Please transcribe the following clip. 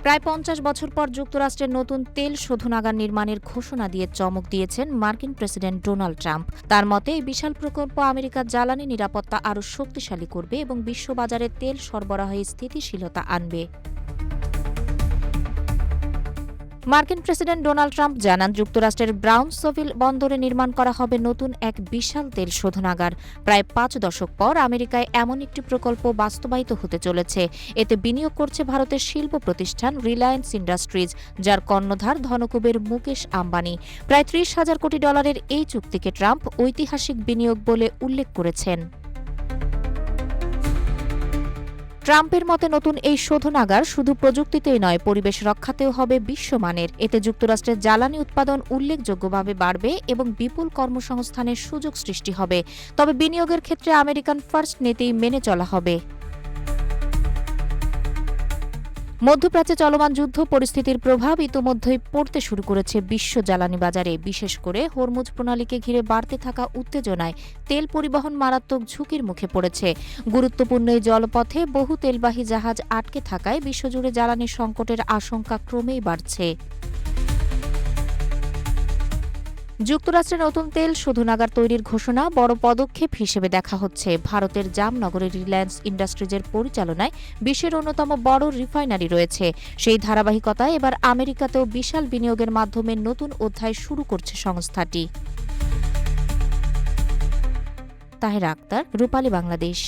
প্রায় ৫০ বছর পর যুক্তরাষ্ট্রের নতুন তেল শোধনাগার নির্মাণের ঘোষণা দিয়ে চমক দিয়েছেন মার্কিন প্রেসিডেন্ট ডোনাল্ড ট্রাম্প। তার মতে এই বিশাল প্রকল্প আমেরিকার জ্বালানি নিরাপত্তা আরও শক্তিশালী করবে এবং বিশ্ববাজারে তেল সরবরাহে স্থিতিশীলতা আনবে। মার্কিন প্রেসিডেন্ট ডোনাল্ড ট্রাম্প জানান, যুক্তরাষ্ট্রের ব্রাউনসভিল বন্দরে নির্মাণ করা হবে নতুন এক বিশাল তেল শোধনাগার। প্রায় ৫ দশক পর আমেরিকায় এমন একটি প্রকল্প বাস্তবায়িত হতে চলেছে। এতে বিনিয়োগ করছে ভারতের শিল্প প্রতিষ্ঠান রিলায়েন্স ইন্ডাস্ট্রিজ, যার কর্ণধার ধনকুবের মুকেশ আম্বানি। প্রায় $৩০,০০০ কোটি এই চুক্তিকে ট্রাম্প ঐতিহাসিক বিনিয়োগ বলে উল্লেখ করেছেন। ট্রাম্পের মতে নতুন এই শোধনাগার শুধু প্রযুক্তিতেই নয়, পরিবেশ রক্ষাতেও হবে বিশ্বমানের। এতে যুক্তরাষ্ট্রের জ্বালানি উৎপাদন উল্লেখযোগ্যভাবে বাড়বে এবং বিপুল কর্মসংস্থানের সুযোগ সৃষ্টি হবে। তবে বিনিয়োগের ক্ষেত্রে আমেরিকান ফার্স্ট নীতি মেনে চলা হবে। মধ্যপ্রাচ্যে চলমান যুদ্ধ পরিস্থিতির প্রভাব ইতোমধ্যেই পড়তে শুরু করেছে বিশ্ব জ্বালানি বাজারে। বিশেষ করে হরমুজ প্রণালীকে ঘিরে বাড়তে থাকা উত্তেজনায় তেল পরিবহন মারাত্মক ঝুঁকির মুখে পড়েছে। গুরুত্বপূর্ণ এই জলপথে বহু তেলবাহী জাহাজ আটকে থাকায় বিশ্বজুড়ে জ্বালানি সংকটের আশঙ্কা ক্রমেই বাড়ছে। যুক্তরাষ্ট্রে নতুন তেল শোধনাগার তৈরির ঘোষণা বড় পদক্ষেপ হিসেবে দেখা হচ্ছে। ভারতের জামনগরে রিলায়েন্স ইন্ডাস্ট্রিজের পরিচালনায় বিশ্বের অন্যতম বড় রিফাইনারি রয়েছে। সেই ধারাবাহিকতায় এবার আমেরিকাতেও বিশাল বিনিয়োগের মাধ্যমে নতুন অধ্যায় শুরু করছে সংস্থাটি। তাহেরা আক্তার, রূপালী বাংলাদেশ।